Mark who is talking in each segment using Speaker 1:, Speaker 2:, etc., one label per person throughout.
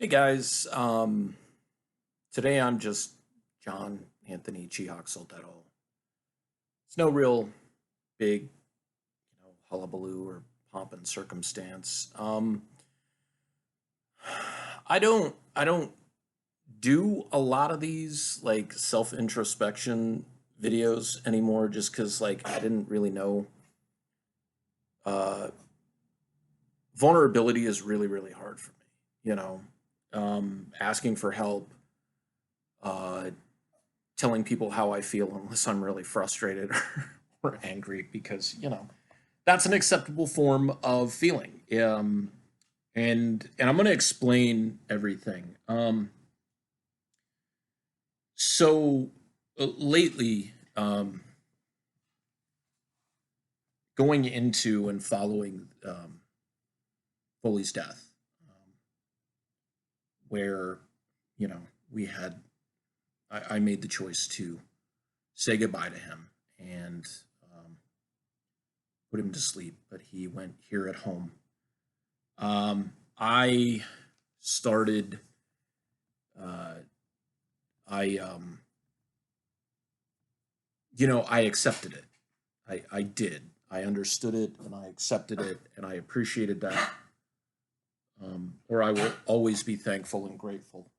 Speaker 1: Hey guys, today I'm just John Anthony Chihawk Soldado. It's no real big, hullabaloo or pomp and circumstance. I don't do a lot of these like self introspection videos anymore, just because like I didn't really know. Uh, Vulnerability is really hard for me. Asking for help. Uh, Telling people how I feel unless I'm really frustrated or angry because, that's an acceptable form of feeling. And I'm going to explain everything. Lately, going into and following Foley's death, where, you know, we had, I made the choice to say goodbye to him and put him to sleep, but he went here at home. I started. Uh, I I accepted it. I did. I understood it and I accepted it and I appreciated that. Or I will always be thankful and grateful.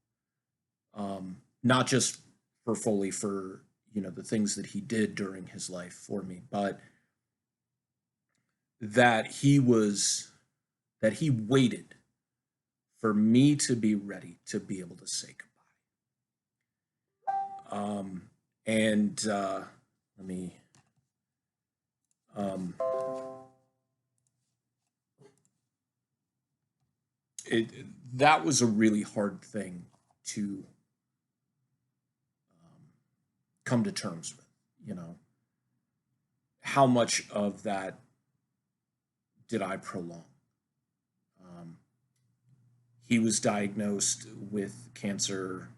Speaker 1: Not just for Foley for the things that he did during his life for me, but that he waited for me to be ready to be able to say goodbye. And let me. Um, it That was a really hard thing to come to terms with. How much of that did I prolong? Um, he was diagnosed with cancer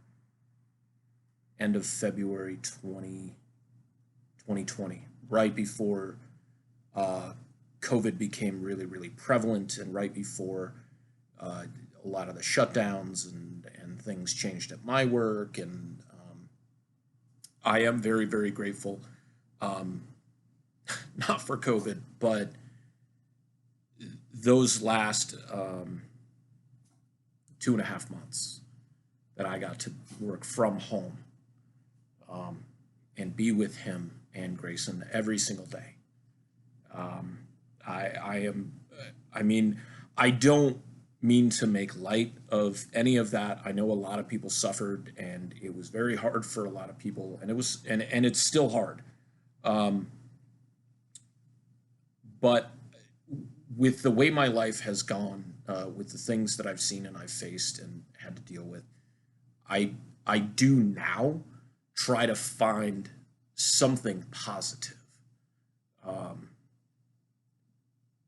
Speaker 1: end of February 2020, right before uh, COVID became really prevalent, and right before a lot of the shutdowns and things changed at my work. And I am very grateful, um, not for COVID, but those last 2.5 months that I got to work from home, um, and be with him and Grayson every single day. Um, I am, I mean, I don't mean to make light of any of that. I know a lot of people suffered, and it was very hard for a lot of people, and it's still hard. Um, but with the way my life has gone, with the things that I've seen and I've faced and had to deal with, I I do now try to find something positive. Um,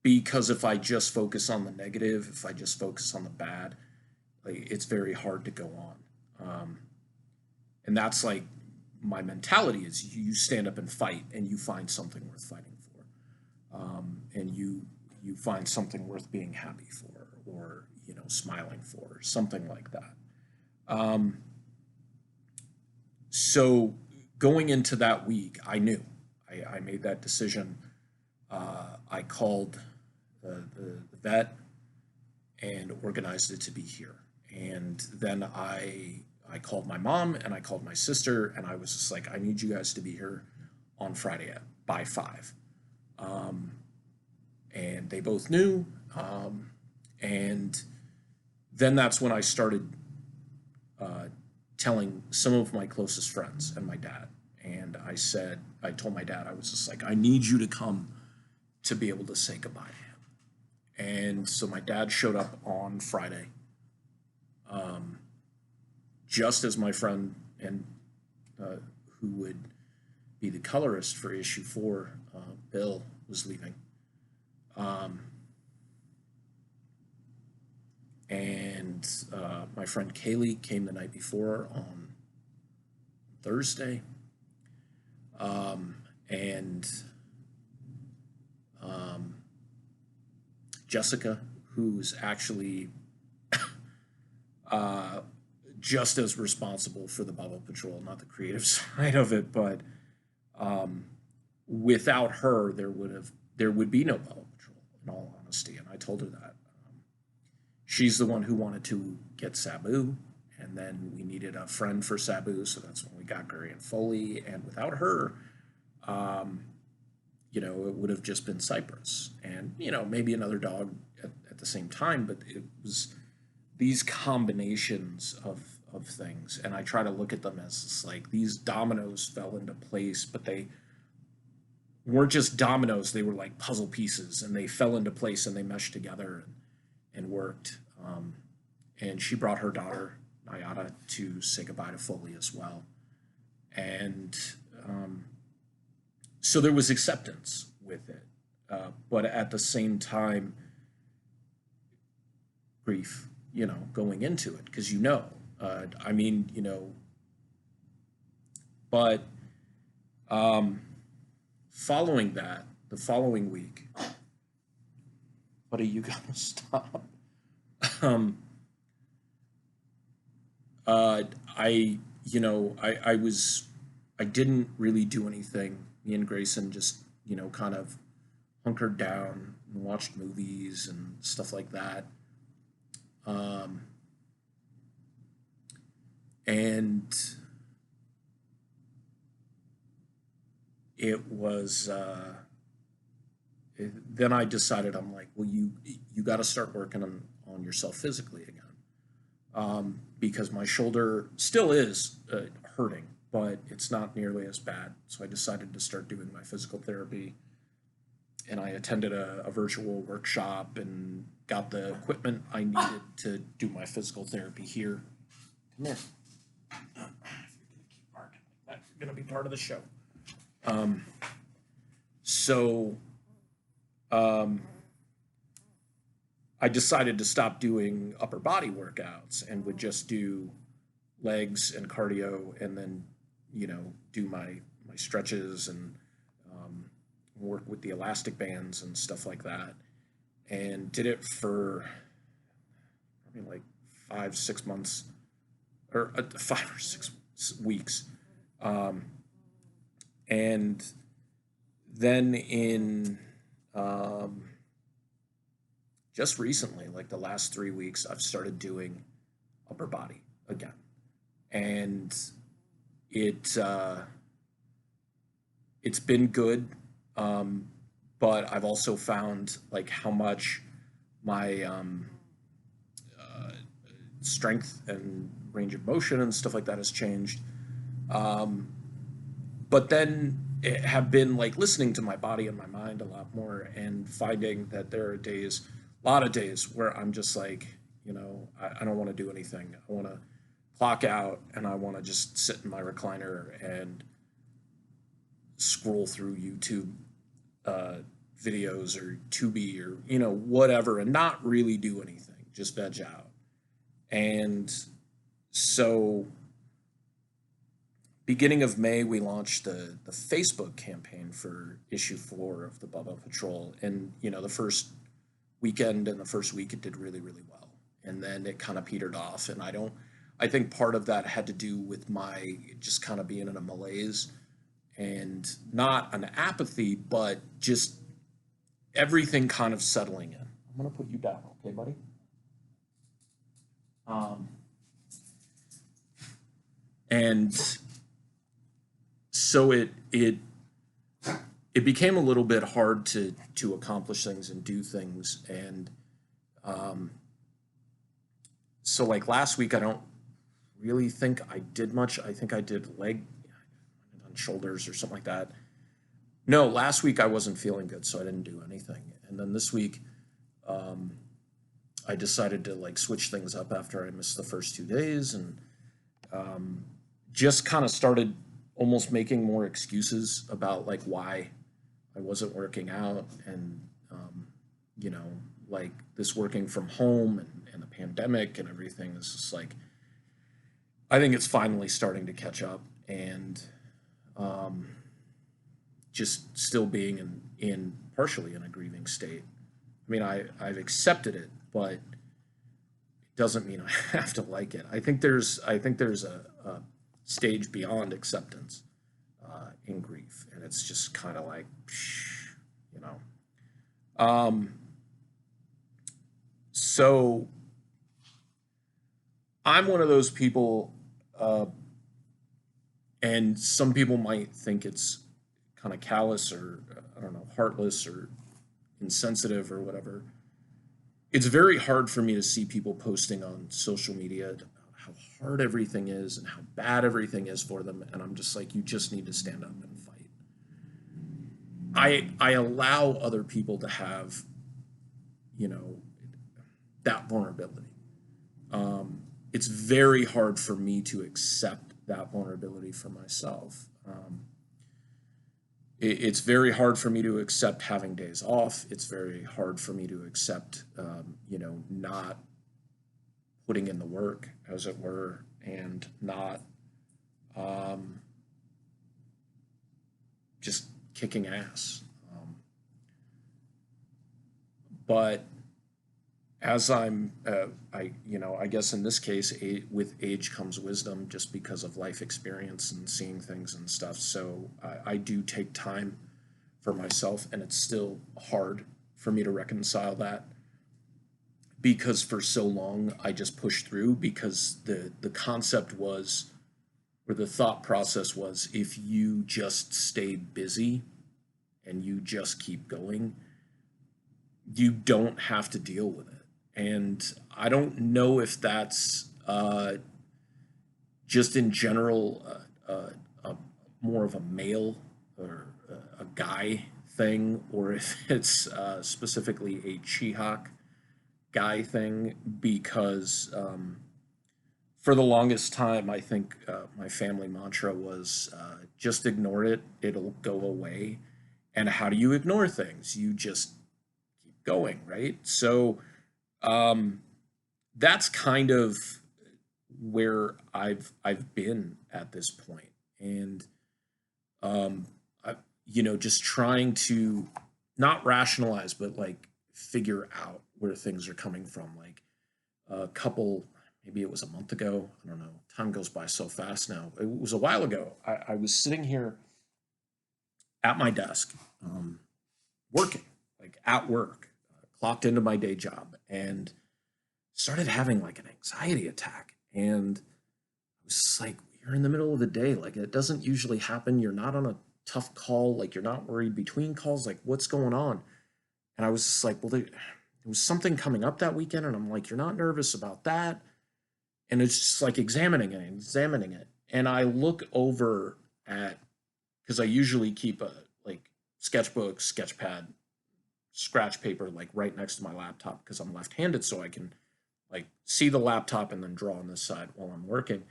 Speaker 1: because if I just focus on the negative, if I just focus on the bad, like it's very hard to go on. And that's like my mentality is you stand up and fight and you find something worth fighting for, and you find something worth being happy for, or smiling for, something like that. Um, so going into that week, I knew I made that decision. I called the vet and organized it to be here. And then I called my mom and I called my sister and I was just like, I need you guys to be here on Friday by 5. Um, and they both knew. And then that's when I started uh, telling some of my closest friends and my dad. And I told my dad, I was just like, I need you to come to be able to say goodbye to him. And so my dad showed up on Friday, um, just as my friend and uh, who would be the colorist for issue 4, Bill, was leaving. Um, and my friend Kaylee came the night before on Thursday. And um, Jessica, who's actually uh, just as responsible for the Bubba Patrol, not the creative side of it, but um, without her, there would be no Bubba Patrol, in all honesty. And I told her that. She's the one who wanted to get Sabu, and then we needed a friend for Sabu, so that's when we got Gary and Foley. And without her, um, it would have just been Cypress, and maybe another dog at the same time. But it was these combinations of things, and I try to look at them as just like these dominoes fell into place, but they weren't just dominoes; they were like puzzle pieces, and they fell into place and they meshed together and worked. And she brought her daughter Nayada to say goodbye to Foley as well, and so there was acceptance with it, but at the same time, grief, going into it because I mean, but following that, the following week, buddy, you gotta stop. Um, I, I didn't really do anything. Me and Grayson just, kind of hunkered down and watched movies and stuff like that. Um, and it was, then I decided, I'm like, well, you got to start working on yourself physically again. Because my shoulder still is hurting, but it's not nearly as bad. So I decided to start doing my physical therapy, and I attended a virtual workshop and got the equipment I needed to do my physical therapy here. Come here. If you're gonna keep barking like that, you're gonna be part of the show. Um, so um, I decided to stop doing upper body workouts and would just do legs and cardio, and then do my stretches and work with the elastic bands and stuff like that, and did it for probably like 5 6 months, or 5 or 6 weeks, um, and then in just recently, like the last 3 weeks, I've started doing upper body again, and it it's been good, but I've also found like how much my uh, strength and range of motion and stuff like that has changed. Um, but then it have been like listening to my body and my mind a lot more, and finding that there are days, a lot of days, where I'm just like, I don't want to do anything. I want to clock out and I want to just sit in my recliner and scroll through YouTube uh, videos or Tubi or whatever, and not really do anything, just veg out. And so, beginning of May, we launched the Facebook campaign for issue 4 of the Bubba Patrol, and the first weekend and the first week it did really really well, and then it kind of petered off, and I think part of that had to do with my just kind of being in a malaise, and not an apathy, but just everything kind of settling in. I'm gonna put you down, okay, buddy? Um, and so it became a little bit hard to accomplish things and do things, and um, so like last week, I don't really think I did much. I think I did leg on shoulders or something like that. No, last week I wasn't feeling good, so I didn't do anything. And then this week, um, I decided to like switch things up after I missed the first 2 days, and um, just kind of started almost making more excuses about like why I wasn't working out, and you know, like this working from home and the pandemic and everything is just like, I think it's finally starting to catch up, and um, just still being in partially in a grieving state. I mean, I've accepted it, but doesn't mean I have to like it. I think there's a stage beyond acceptance in grief, and it's just kind of like, you know. Um, so I'm one of those people, and some people might think it's kind of callous or I don't know, heartless or insensitive or whatever. It's very hard for me to see people posting on social media about how hard everything is and how bad everything is for them, and I'm just like, you just need to stand up and fight. I allow other people to have, you know, that vulnerability. It's very hard for me to accept that vulnerability for myself. It's very hard for me to accept having days off. It's very hard for me to accept, not putting in the work, as it were, and not um, just kicking ass. But as I guess in this case, with age comes wisdom, just because of life experience and seeing things and stuff. So I do take time for myself, and it's still hard for me to reconcile that because for so long I just pushed through because the concept was, or the thought process was, if you just stayed busy and you just keep going, you don't have to deal with it. And I don't know if that's just in general more of a male or a guy thing, or if it's specifically a Chihak guy thing, because for the longest time, I think my family mantra was just ignore it, it'll go away. And how do you ignore things? You just keep going, right? So um, that's kind of where I've been at this point, and um, just trying to not rationalize, but like figure out where things are coming from. Like a couple, maybe it was a month ago. I don't know. Time goes by so fast now. It was a while ago. I was sitting here at my desk, working, like at work, clocked into my day job, and started having like an anxiety attack. And I was just like, you're in the middle of the day. Like, it doesn't usually happen. You're not on a tough call. Like, you're not worried between calls. Like, what's going on? And I was just like, well, there was something coming up that weekend. And I'm like, you're not nervous about that. And it's just like examining it, examining it. And I look over at, because I usually keep a like sketchbook, sketch pad, scratch paper, like right next to my laptop because I'm left handed. So I can like see the laptop and then draw on this side while I'm working.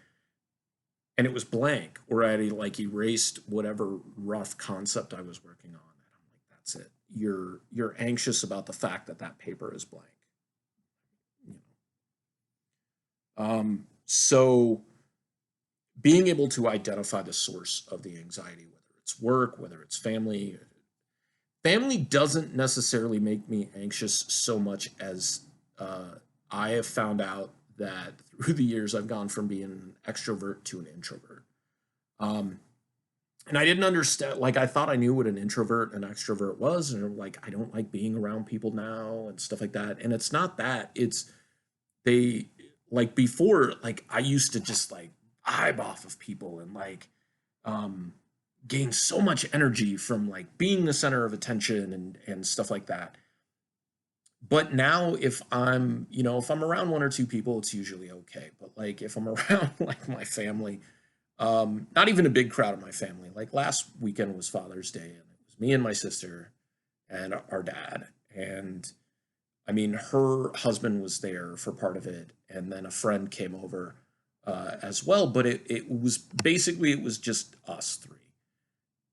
Speaker 1: And it was blank, or I had like erased whatever rough concept I was working on. And I'm like, that's it. You're anxious about the fact that that paper is blank. You so being able to identify the source of the anxiety, whether it's work, whether it's family, family doesn't necessarily make me anxious so much as I have found out that through the years I've gone from being an extrovert to an introvert. Um, and I didn't understand, like, I thought I knew what an introvert and extrovert was, and like, I don't like being around people now and stuff like that. And it's not that, it's they, like, before, like, I used to just like vibe off of people and like, um, gain so much energy from like being the center of attention and stuff like that. But now if I'm around one or two people, it's usually okay. But like if I'm around like my family, not even a big crowd of my family. Like last weekend was Father's Day, and it was me and my sister and our dad. And I mean, her husband was there for part of it, and then a friend came over as well. But it was just us three.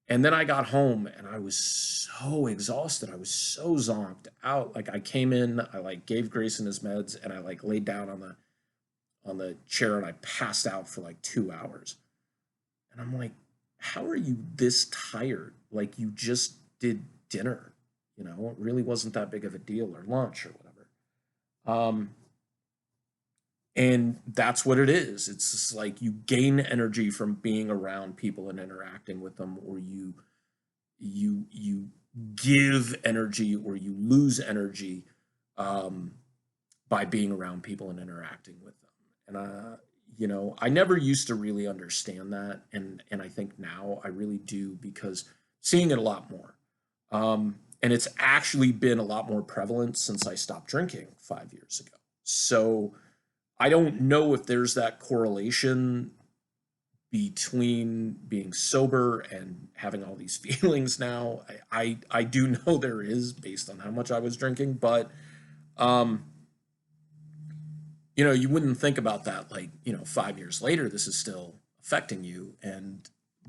Speaker 1: And then I got home and I was so exhausted. I was so zonked out. Like I came in, I like gave Grayson his meds, and I like laid down on the chair and I passed out for like 2 hours. And I'm like, how are you this tired? Like you just did dinner, it really wasn't that big of a deal, or lunch or whatever. Um, And that's what it is. It's just like you gain energy from being around people and interacting with them, or you give energy or you lose energy um, by being around people and interacting with them. And I never used to really understand that, and I think now I really do because seeing it a lot more. And it's actually been a lot more prevalent since I stopped drinking 5 years ago. So I don't know if there's that correlation between being sober and having all these feelings now. I do know there is based on how much I was drinking, but um, you wouldn't think about that like, 5 years later, this is still affecting you.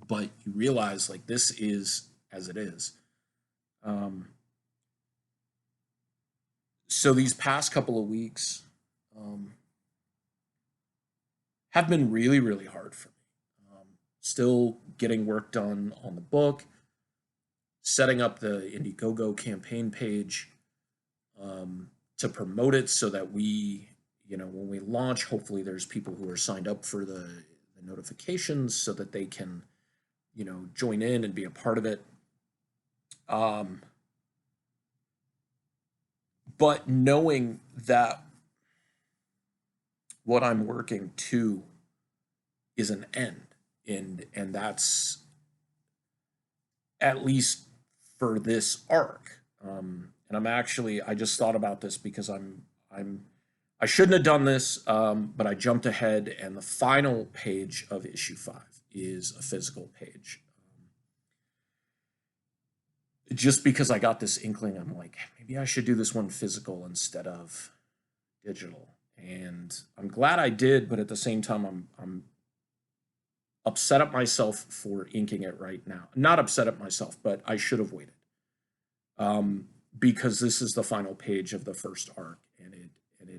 Speaker 1: But you realize like this is as it is. Um, so these past couple of weeks um, have been really, really hard for me. Still getting work done on the book, setting up the Indiegogo campaign page to promote it so that when we launch, hopefully there's people who are signed up for the notifications so that they can, join in and be a part of it. Um, but knowing that what I'm working to is an end, and that's at least for this arc. And I just thought about this because I shouldn't have done this, but I jumped ahead, and the final page of issue 5 is a physical page. Just because I got this inkling, I'm like, maybe I should do this one physical instead of digital. And I'm glad I did, but at the same time, I'm upset at myself for inking it right now. Not upset at myself, but I should have waited. Because this is the final page of the first arc, and it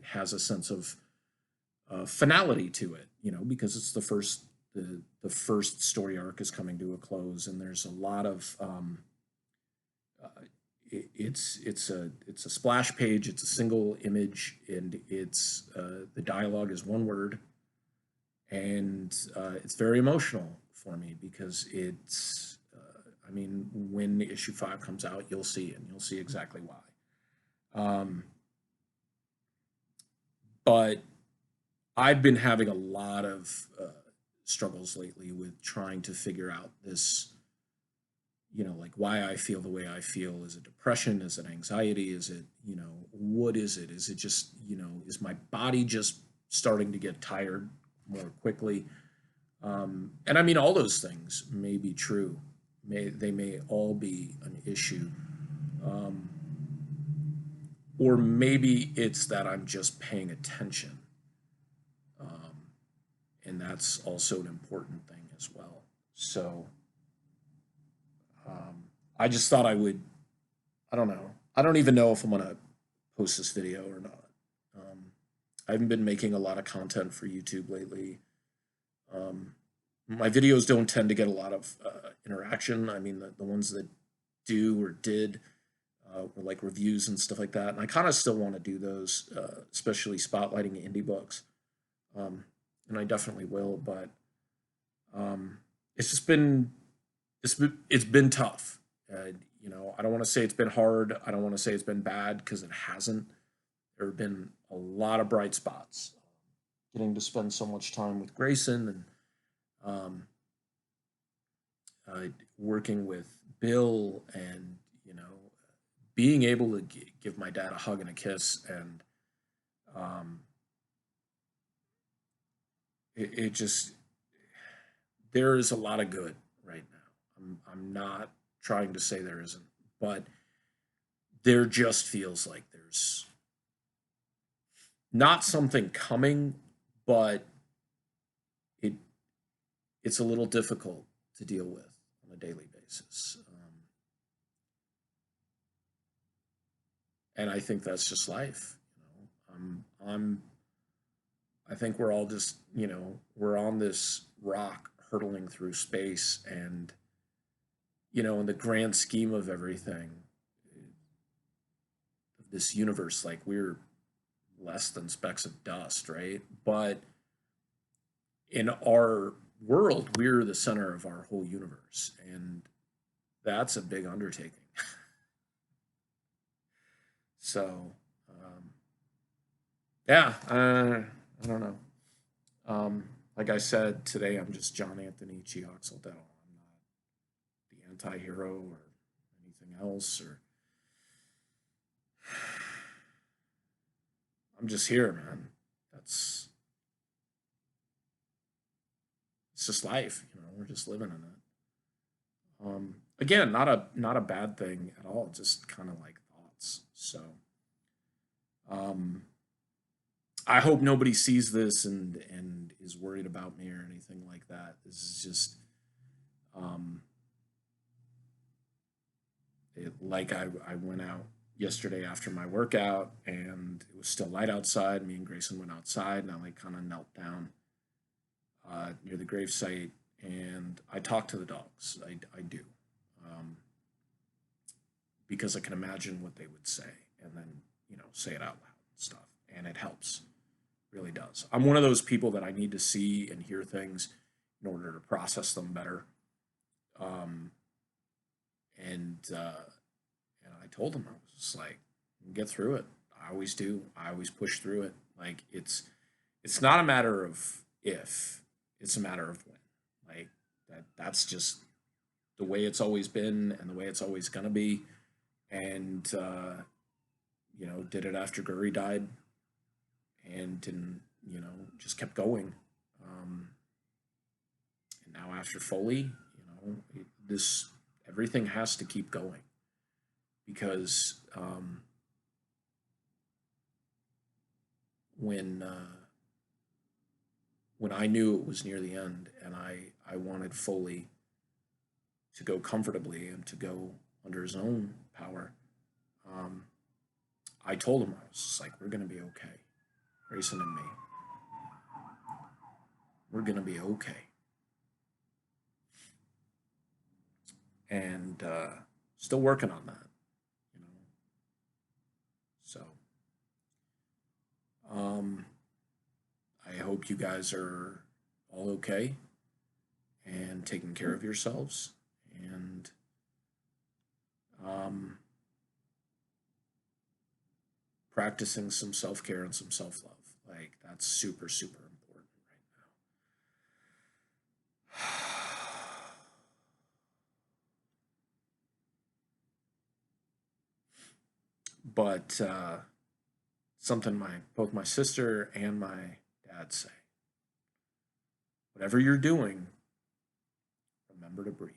Speaker 1: has a sense of finality to it, because it's the first story arc is coming to a close, and there's a lot of uh, it's a splash page, it's a single image, and the dialogue is one word, and it's very emotional for me because I mean, when issue 5 comes out, you'll see, and you'll see exactly why. Um, but I've been having a lot of struggles lately with trying to figure out this, like why I feel the way I feel. Is it depression? Is it anxiety? Is it, what is it? Is it just, is my body just starting to get tired more quickly? And I mean, all those things may be true. They may all be an issue. Um, or maybe it's that I'm just paying attention. Um, and that's also an important thing as well. So I just thought I don't know. I don't even know if I'm going to post this video or not. Um, I haven't been making a lot of content for YouTube lately. Um, my videos don't tend to get a lot of interaction. I mean, the ones that do or did were like reviews and stuff like that. And I kind of still want to do those, especially spotlighting indie books. Um, and I definitely will, but it's just been it's been tough. I don't want to say it's been hard. I don't want to say it's been bad because it hasn't. There have been a lot of bright spots. Getting to spend so much time with Grayson and um, working with Bill, and being able to give my dad a hug and a kiss, and um, it just there is a lot of good right now. I'm not trying to say there isn't, but there just feels like there's not something coming, but it it's a little difficult to deal with on a daily basis. And I think that's just life. I think we're all just, we're on this rock hurtling through space, and in the grand scheme of everything, of this universe, like less than specks of dust, right? But in our world, we're the center of our whole universe, and that's a big undertaking. So, yeah, I don't know. Like I said today, I'm just John Anthony Chioxaldetto. I'm not the anti-hero or anything else, or I'm just here, man. That's it's just life, you know. We're just living in it. Again, not a bad thing at all. Just kind of like thoughts. So, um, I hope nobody sees this and is worried about me or anything like that. This is just um, like I went out yesterday after my workout and it was still light outside. Me and Grayson went outside and I like kind of knelt down near the gravesite and I talk to the dogs. I do um, because I can imagine what they would say and then say it out loud and stuff, and it helps. Really does. I'm one of those people that I need to see and hear things in order to process them better. Um, and I told him I was just like, get through it. I always do. I always push through it. Like it's not a matter of if, it's a matter of when. Like that's just the way it's always been and the way it's always gonna be. And did it after Gurry died and didn't, just kept going. Um, and now after Foley, this everything has to keep going because when when I knew it was near the end and I wanted Foley to go comfortably and to go under his own power, um, I told him I was just like, we're gonna be okay, Grayson and me, we're gonna be okay, and still working on that, you know. So um, I hope you guys are all okay and taking care of yourselves and um, practicing some self care and some self love. Like, that's super, super important right now. But something both my sister and my dad say, whatever you're doing, remember to breathe.